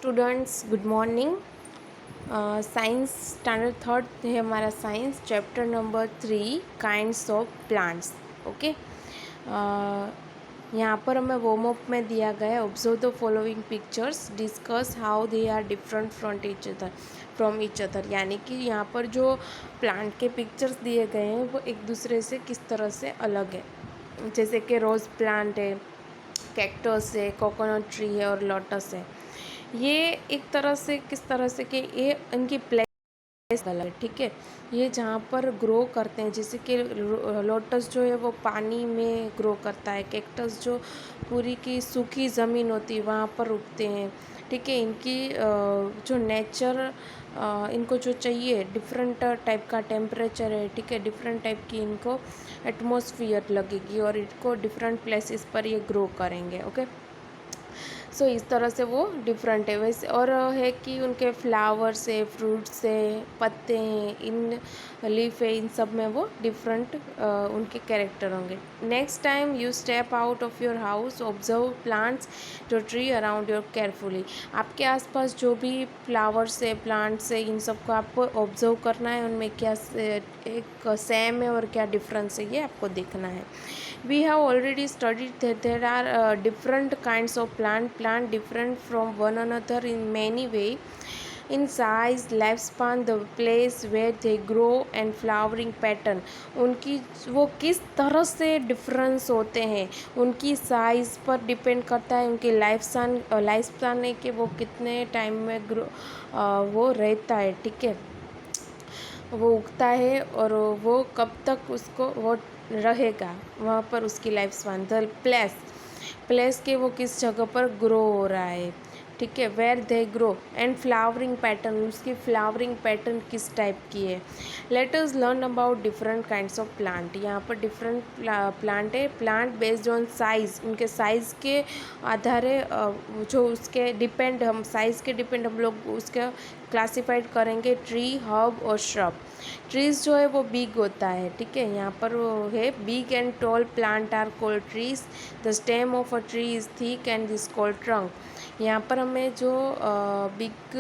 Students good morning. Science standard third है हमारा science chapter number 3 kinds of plants. Okay, यहाँ पर हमें वार्म अप में दिया गया है observe the following pictures discuss how they are different from each other. यानी कि यहाँ पर जो प्लांट के पिक्चर्स दिए गए हैं वो एक दूसरे से किस तरह से अलग है। जैसे कि रोज़ प्लांट है, कैक्टस है, कोकोनट ट्री है और लोटस है। ये एक तरह से किस तरह से कि ये इनकी प्लेस अलग है। ठीक है, ये जहाँ पर ग्रो करते हैं, जैसे कि लोटस जो है वो पानी में ग्रो करता है, कैक्टस जो पूरी की सूखी ज़मीन होती है वहाँ पर उगते हैं। ठीक है, इनकी जो नेचर इनको जो चाहिए डिफरेंट टाइप का टेम्परेचर है। ठीक है, डिफरेंट टाइप की इनको एटमॉस्फियर लगेगी और इनको डिफरेंट प्लेसेस पर ये ग्रो करेंगे। ओके, सो इस तरह से वो डिफरेंट है। वैसे और है कि उनके फ्लावर्स है, फ्रूट्स है, पत्ते हैं, इन लीफ है, इन सब में वो डिफरेंट उनके कैरेक्टर होंगे। Next time you step out of your house observe plants जो ट्री अराउंड योर केयरफुली। आपके आसपास जो भी फ्लावर्स है, प्लांट्स है, इन सबको आपको ऑब्जर्व करना है, उनमें क्या एक सेम है और क्या डिफरेंस है ये आपको देखना है। We have already studied that there are different kinds of plant different from one another in many ways, in size, lifespan, the place where they grow and flowering pattern। उनकी वो किस तरह से डिफरेंस होते हैं, उनकी साइज़ पर depend करता है, उनकी लाइफ स्पान है कि वो कितने टाइम में वो रहता है। ठीक है, वो उगता है और वो कब तक उसको वो रहेगा वहाँ पर, उसकी लाइफ स्पान। द प्लेस के वो किस जगह पर ग्रो हो रहा है। ठीक है, where they grow and flowering pattern, उसकी फ्लावरिंग पैटर्न किस टाइप की है। Let us learn about different kinds of plant. यहाँ पर डिफरेंट प्लांट है। प्लांट बेस्ड ऑन साइज़, उनके साइज़ के आधारे जो उसके डिपेंड हम साइज़ के डिपेंड हम लोग उसका क्लासिफाइड करेंगे ट्री, हर्ब और श्रब। ट्रीज़ जो है वो बिग होता है। ठीक है, यहाँ पर वो है big and tall plant are called trees. The stem of a tree is thick and this called trunk. यहाँ पर हमें जो बिग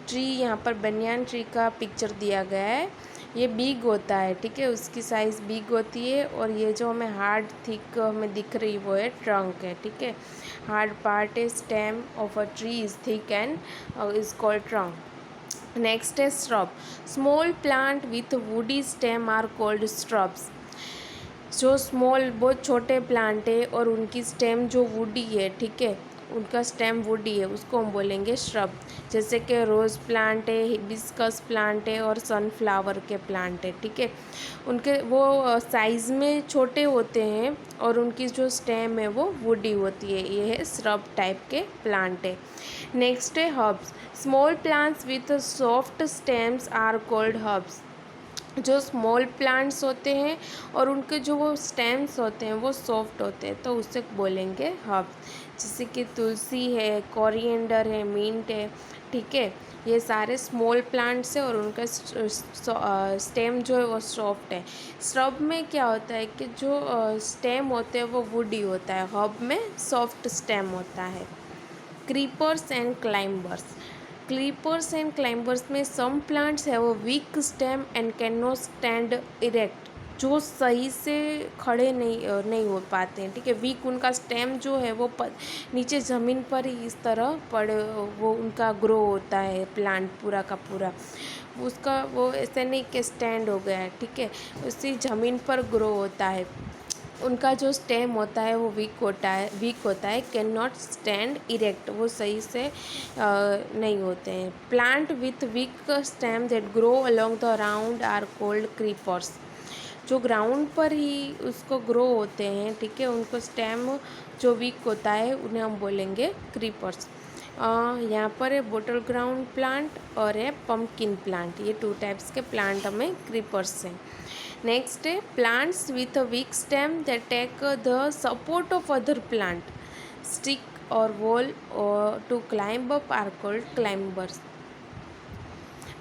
ट्री, यहाँ पर बनियान ट्री का पिक्चर दिया गया है, ये बिग होता है। ठीक है, उसकी साइज़ बिग होती है और ये जो हमें हार्ड थिक हमें दिख रही है वो है ट्रंक है। ठीक है, हार्ड पार्ट है stem of a tree is thick and is called trunk. Next है shrub. Small plant with woody stem are called shrubs. जो स्मॉल बहुत छोटे प्लांट है और उनकी स्टेम जो वुडी है, ठीक है, उनका स्टेम वुडी है, उसको हम बोलेंगे श्रब। जैसे कि रोज़ प्लांट है, हिबिस्कस प्लांट है और सनफ्लावर के प्लांट है। ठीक है, उनके वो साइज़ में छोटे होते हैं और उनकी जो स्टेम है वो वुडी होती है। ये है श्रब टाइप के प्लांट है। नेक्स्ट है herbs. Small plants with soft stems are called herbs. जो स्मॉल प्लांट्स होते हैं और उनके जो वो स्टेम्स होते हैं वो सॉफ्ट होते हैं, तो उसे बोलेंगे हर्ब्स। जैसे कि तुलसी है, कोरिएंडर है, मिंट है। ठीक है, ये सारे स्मॉल प्लांट्स है और उनका स्टेम जो है वो सॉफ्ट है। श्रब में क्या होता है कि जो स्टेम होते हैं वो वुडी होता है, हर्ब में सॉफ्ट स्टेम होता है। Creepers and climbers. Creepers and climbers में some plants have a weak stem and can not stand erect. जो सही से खड़े नहीं हो पाते हैं। ठीक है, वीक उनका स्टेम जो है वो नीचे ज़मीन पर ही इस तरह वो उनका ग्रो होता है प्लांट पूरा का पूरा। उसका वो ऐसे नहीं कि स्टैंड हो गया है। ठीक है, उसी ज़मीन पर ग्रो होता है। उनका जो स्टेम होता है वो वीक होता है कैन नॉट स्टैंड इरेक्ट, वो सही से नहीं होते हैं। Plant with weak stem that grow along the round are called creepers. जो ग्राउंड पर ही उसको ग्रो होते हैं, ठीक है, उनको स्टेम जो वीक होता है उन्हें हम बोलेंगे क्रीपर्स। यहाँ पर है बोटल ग्राउंड प्लांट और है पम्पकिन प्लांट। ये 2 टाइप्स के प्लांट हमें क्रीपर्स हैं। नेक्स्ट है plants with a weak stem that take the support of other plant, stick और वॉल और to climb up are called climbers.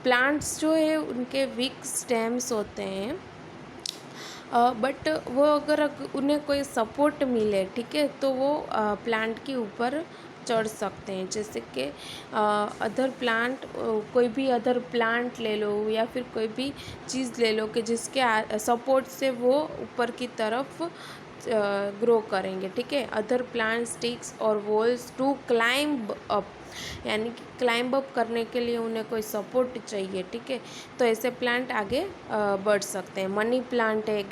Plants जो है उनके वीक स्टेम्स होते हैं, बट वो अगर उन्हें कोई सपोर्ट मिले, ठीक है, तो वो प्लांट के ऊपर चढ़ सकते हैं। जैसे कि अदर प्लांट, कोई भी अदर प्लांट ले लो या फिर कोई भी चीज़ ले लो कि जिसके सपोर्ट से वो ऊपर की तरफ ग्रो करेंगे, ठीक है। अदर प्लांट स्टिक्स और वॉल्स टू क्लाइंब अप, यानी कि क्लाइंब अप करने के लिए उन्हें कोई सपोर्ट चाहिए, ठीक है। तो ऐसे प्लांट आगे बढ़ सकते हैं। मनी प्लांट है,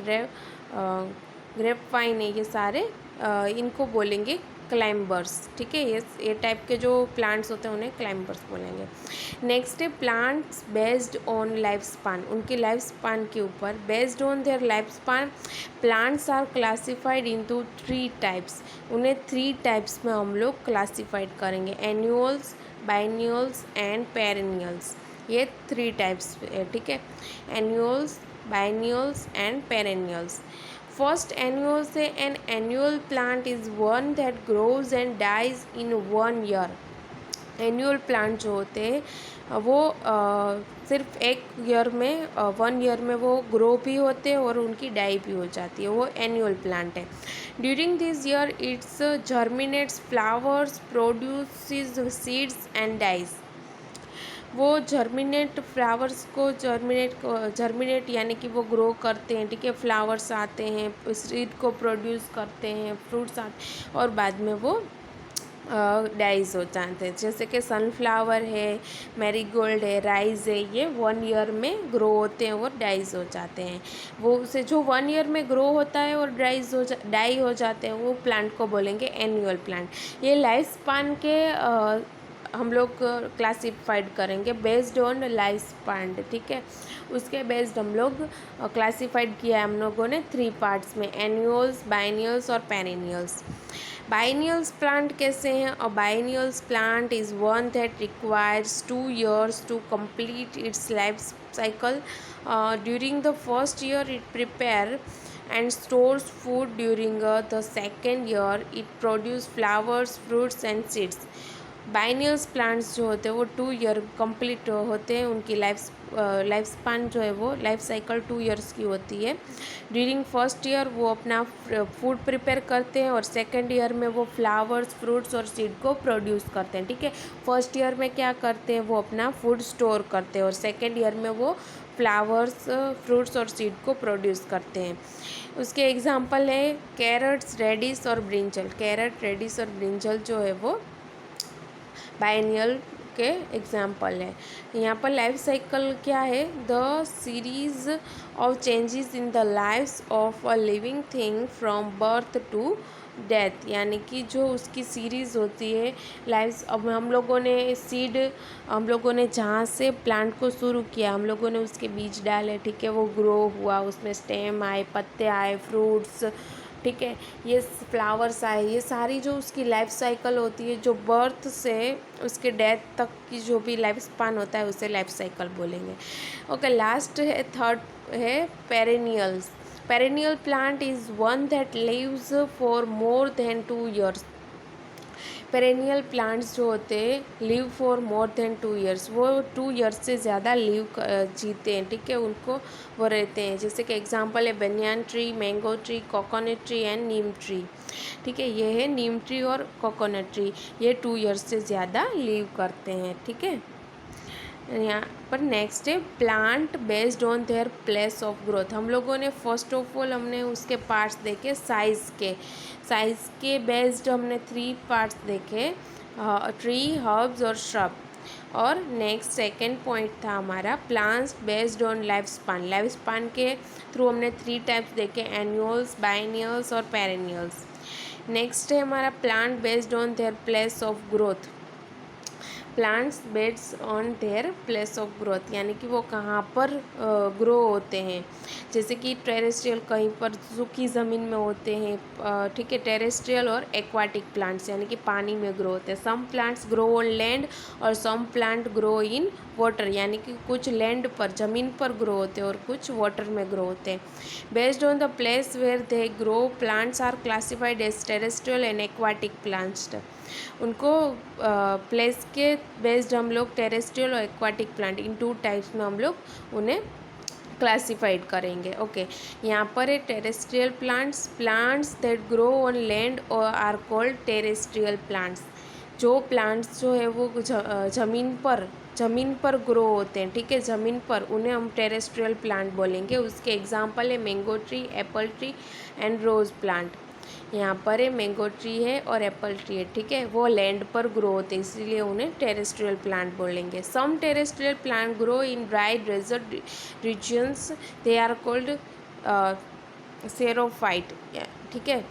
ग्रेप वाइन है, ये सारे इनको बोलेंगे क्लाइंबर्स, ठीक है। ये टाइप के जो प्लांट्स होते हैं उन्हें क्लाइंबर्स बोलेंगे। नेक्स्ट है plants based on life span, उनकी लाइफ स्पान के ऊपर। Based on their life span plants are classified into 3 types, उन्हें 3 टाइप्स में हम लोग क्लासिफाइड करेंगे, एन्युअल्स, बाइनियल्स एंड पेरेनियल्स। ये 3 टाइप्स है, ठीक है, annuals, biennials and perennials. First annual से an annual plant is one that grows and dies in 1 year. Annual plant जो होते हैं वो सिर्फ 1 ईयर में, 1 ईयर में वो ग्रो भी होते हैं और उनकी डाई भी हो जाती है, वो एनुअल प्लांट है। During this year its germinates flowers, produces seeds and dies. वो जर्मिनेट फ्लावर्स को जर्मिनेट यानी कि वो ग्रो करते हैं, ठीक है, फ्लावर्स आते हैं, सीड को प्रोड्यूस करते हैं, फ्रूट्स आते हैं और बाद में वो डाइज हो जाते हैं। जैसे कि सनफ्लावर है, मैरीगोल्ड है, राइस है, ये 1 ईयर में ग्रो होते हैं और डाइज हो जाते हैं। वो उसे जो 1 ईयर में ग्रो होता है और डाई हो जाते हैं, वो प्लांट को बोलेंगे एनुअल प्लांट। ये लाइफ स्पान के हम लोग क्लासिफाइड करेंगे बेस्ड ऑन लाइफ स्पान, ठीक है। उसके बेस्ड हम लोग क्लासिफाइड किया है हम लोगों ने 3 पार्ट्स में, एनुअल्स, बाइनियल्स और पेरेनियल्स। बाइनियल्स प्लांट कैसे हैं? A biennials plant is one that requires 2 years to complete its life cycle. During the first year it prepare and stores food. During the second year it produce flowers, fruits and seeds. Biennials plants जो होते हैं वो 2 year complete होते हैं, उनकी life span जो है वो लाइफ साइकिल 2 ईयर्स की होती है। ड्यूरिंग फर्स्ट ईयर वो अपना फूड प्रिपेयर करते हैं और सेकेंड ईयर में वो फ्लावर्स, फ्रूट्स और सीड को प्रोड्यूस करते हैं, ठीक है। फर्स्ट ईयर में क्या करते हैं, वो अपना फूड स्टोर करते हैं और सेकेंड ईयर में वो फ्लावर्स, फ्रूट्स और सीड को प्रोड्यूस करते हैं। उसके एग्जाम्पल है कैरेट्स, रेडिस और ब्रिंजल। कैरेट, रेडिस और ब्रिंजल जो है वो बाइनियल के एग्जाम्पल है। यहाँ पर लाइफ साइकिल क्या है? The series of changes in the lifes of a living thing from birth to death, यानी कि जो उसकी सीरीज़ होती है लाइफ्स। अब हम लोगों ने हम लोगों ने जहाँ से प्लांट को शुरू किया, हम लोगों ने उसके बीज डाले, ठीक है, वो ग्रो हुआ, उसमें स्टेम आए, पत्ते आए, फ्रूट्स, ठीक है, ये फ्लावर्स आए, ये सारी जो उसकी लाइफ साइकिल होती है, जो बर्थ से उसके डेथ तक की जो भी लाइफ स्पान होता है उसे लाइफ साइकिल बोलेंगे। ओके, लास्ट है, थर्ड है perennials. Perennial plant is one that lives for more than 2 years। Perennial plants जो होते हैं live for more than 2 years, वो 2 years से ज़्यादा जीते हैं, ठीक है, उनको वो रहते हैं। जैसे कि एग्जांपल है banyan tree, mango tree, coconut tree and Neem tree, ठीक है। ये है नीम ट्री और कोकोनट ट्री, ये 2 years से ज़्यादा लिव करते हैं, ठीक है। यहाँ पर नेक्स्ट है plant based on their place of growth. हम लोगों ने फर्स्ट ऑफ ऑल हमने उसके पार्ट्स देखे, साइज़ के बेस्ड हमने 3 पार्ट्स देखे, ट्री, हर्ब्स और श्रब। और नेक्स्ट सेकंड पॉइंट था हमारा plants based on life span के थ्रू हमने 3 टाइप्स देखे, एनुअल्स, बाइनियल्स और पेरेनियल्स। नेक्स्ट है हमारा plant based on their place of growth. Plants based on their place of growth, यानी कि वो कहाँ पर ग्रो होते हैं। जैसे कि टेरेस्ट्रियल कहीं पर सूखी ज़मीन में होते हैं, ठीक है, टेरेस्ट्रियल और एक्वाटिक प्लांट्स यानी कि पानी में ग्रो होते हैं। Some plants grow on land और some plant grow in water, यानी कि कुछ लैंड पर, ज़मीन पर ग्रो होते हैं और कुछ वाटर में ग्रो होते हैं। Based on the place where they grow plants are classified as terrestrial and aquatic plants. उनको प्लेस के बेस्ड हम लोग टेरेस्ट्रियल और एक्वाटिक प्लांट इन 2 टाइप्स में हम लोग उन्हें क्लासिफाइड करेंगे। ओके, यहाँ पर है terrestrial plants that grow on land और आर कॉल्ड टेरेस्ट्रियल प्लांट्स। जो प्लांट्स जो है वो ज़मीन पर ग्रो होते हैं, ठीक है, ज़मीन पर, उन्हें हम टेरेस्ट्रियल प्लांट बोलेंगे। उसके एग्जांपल है mango tree, apple tree and rose plant. यहाँ पर है मैंगो ट्री है और एप्पल ट्री है, ठीक है, वो लैंड पर ग्रो होते हैं, इसलिए उन्हें टेरेस्ट्रियल प्लांट बोलेंगे। Some terrestrial plant grow in dry desert regions, they are called xerophyte, ठीक है।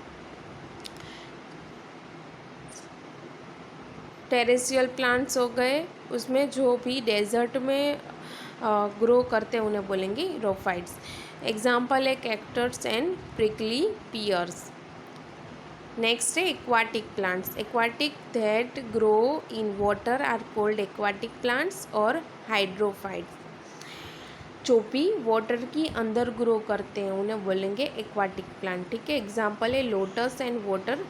टेरेस्ट्रियल प्लांट्स हो गए, उसमें जो भी डेजर्ट में ग्रो करते हैं उन्हें बोलेंगे रोफाइट्स। एग्जाम्पल है cactus and prickly pears. Next है aquatic plants. Aquatic that grow in water are called aquatic plants और हाइड्रोफाइट्स। जो भी वाटर की अंदर ग्रो करते हैं उन्हें बोलेंगे एक्वाटिक प्लांट, ठीक है। एग्जाम्पल है लोटस एंड वाटर,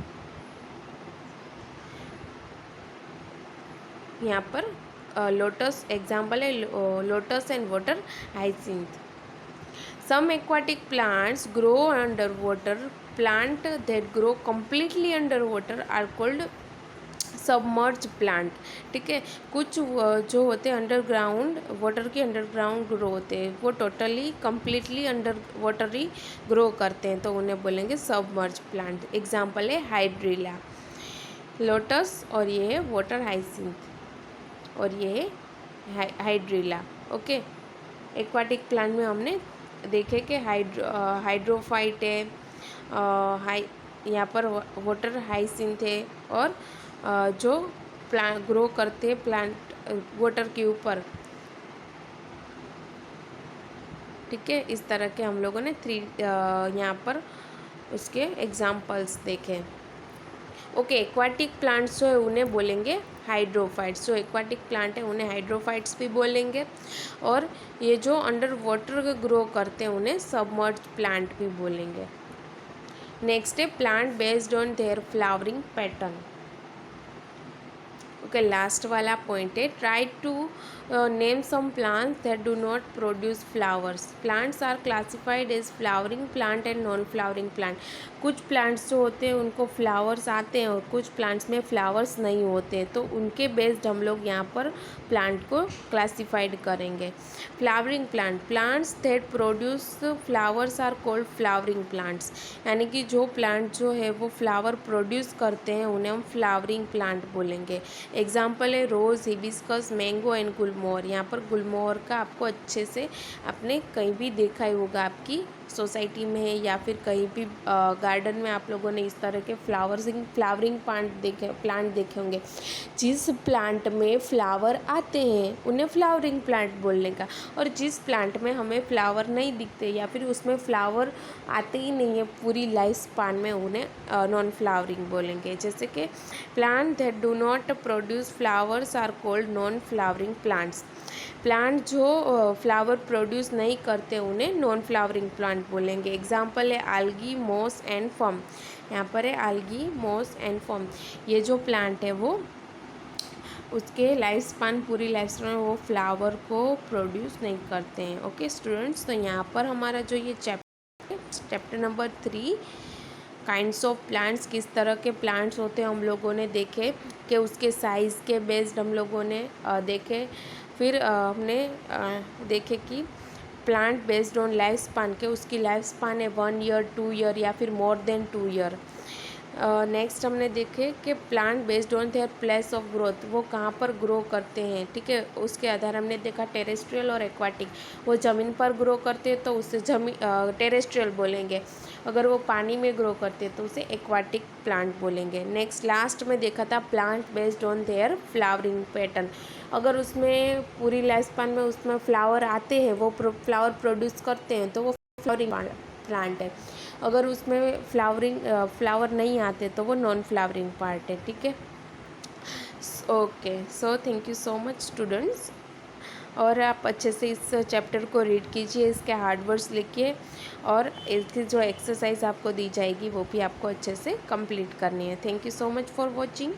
यहाँ पर लोटस एग्जाम्पल है lotus and water hyacinth. Some aquatic plants grow under water, plant that grow completely under water are called submerge plant, ठीक है। कुछ जो होते हैं अंडरग्राउंड, वाटर के अंडरग्राउंड ग्रो होते हैं, वो टोटली कम्प्लीटली अंडर वाटर ही ग्रो करते हैं, तो उन्हें बोलेंगे सबमर्ज प्लांट। एग्जाम्पल है हाइड्रिला, लोटस, और ये है वाटर हाइसिंथ, और ये है हाइड्रिला, ओके। एक्वाटिक प्लांट में हमने देखे कि हाइड्रोफाइट है, यहाँ पर वाटर हाइसिंथ है, और जो प्लांट ग्रो करते हैं प्लांट वाटर के ऊपर, ठीक है। इस तरह के हम लोगों ने यहाँ पर उसके एग्जाम्पल्स देखे। ओके, एक्वाटिक प्लांट्स जो है उन्हें बोलेंगे हाइड्रोफाइट्स। जो एक्वाटिक प्लांट है उन्हें हाइड्रोफाइट्स भी बोलेंगे, और ये जो अंडर वाटर ग्रो करते हैं उन्हें सबमर्ज प्लांट भी बोलेंगे। नेक्स्ट है plant based on their flowering pattern. Okay, last वाला पॉइंट है try to name some plants that do not produce flowers. Plants are classified as flowering plant and non flowering plant. कुछ plants जो होते हैं उनको flowers आते हैं और कुछ प्लांट्स में फ्लावर्स नहीं होते, तो उनके बेस्ड हम लोग यहाँ पर प्लांट को क्लासिफाइड करेंगे। Flowering plant, plants that produce flowers are called flowering plants, यानी कि जो प्लांट जो है वो फ्लावर प्रोड्यूस करते हैं उन्हें हम फ्लावरिंग प्लांट बोलेंगे। एग्जाम्पल है रोज़, हिबिस्कस, मैंगो एंड गुलमोहर। यहाँ पर गुलमोहर का आपको अच्छे से आपने कहीं भी देखा ही होगा, आपकी सोसाइटी में है या फिर कहीं भी गार्डन में आप लोगों ने इस तरह के फ्लावरिंग प्लांट देखे होंगे। जिस प्लांट में फ्लावर आते हैं उन्हें फ्लावरिंग प्लांट बोलने का, और जिस प्लांट में हमें फ्लावर नहीं दिखते या फिर उसमें फ्लावर आते ही नहीं है पूरी लाइफ स्पान में, उन्हें नॉन फ्लावरिंग बोलेंगे। जैसे कि plant that do not produce flowers are called non flowering plants. Plant जो फ्लावर प्रोड्यूस नहीं करते उन्हें नॉन फ्लावरिंग प्लांट बोलेंगे। एग्जाम्पल है आल्गी, मॉस एंड फर्म। यहाँ पर है आल्गी, मॉस एंड फर्म। ये जो प्लांट है वो उसके लाइफ स्पान, पूरी लाइफ स्पान में वो फ्लावर को प्रोड्यूस नहीं करते हैं। ओके स्टूडेंट्स, तो यहाँ पर हमारा जो ये chapter number 3 kinds of plants, किस तरह के प्लांट्स होते हैं हम लोगों ने देखे, कि उसके साइज़ के बेस्ड हम लोगों ने देखे। फिर हमने देखे कि plant based on life span, के उसकी लाइफ स्पान है 1 ईयर, 2 ईयर या फिर मोर देन 2 ईयर। नेक्स्ट हमने देखे कि plant based on their place of growth, वो कहाँ पर ग्रो करते हैं, ठीक है। उसके आधार हमने देखा टेरेस्ट्रियल और एक्वाटिक। वो ज़मीन पर ग्रो करते हैं तो उसे टेरेस्ट्रियल बोलेंगे, अगर वो पानी में ग्रो करते हैं तो उसे एक्वाटिक प्लांट बोलेंगे। नेक्स्ट लास्ट में देखा था plant based on their flowering pattern, अगर उसमें पूरी लाइफ स्पान में उसमें फ्लावर आते हैं, वो फ्लावर प्रोड्यूस करते हैं तो वो फ्लावरिंग प्लांट है। अगर उसमें फ्लावर नहीं आते तो वो नॉन फ्लावरिंग पार्ट है, ठीक है। Okay, so thank you so much students, और आप अच्छे से इस चैप्टर को रीड कीजिए, इसके हार्ड वर्ड्स लिखिए, और इसकी जो एक्सरसाइज आपको दी जाएगी वो भी आपको अच्छे से कंप्लीट करनी है। Thank you so much for watching.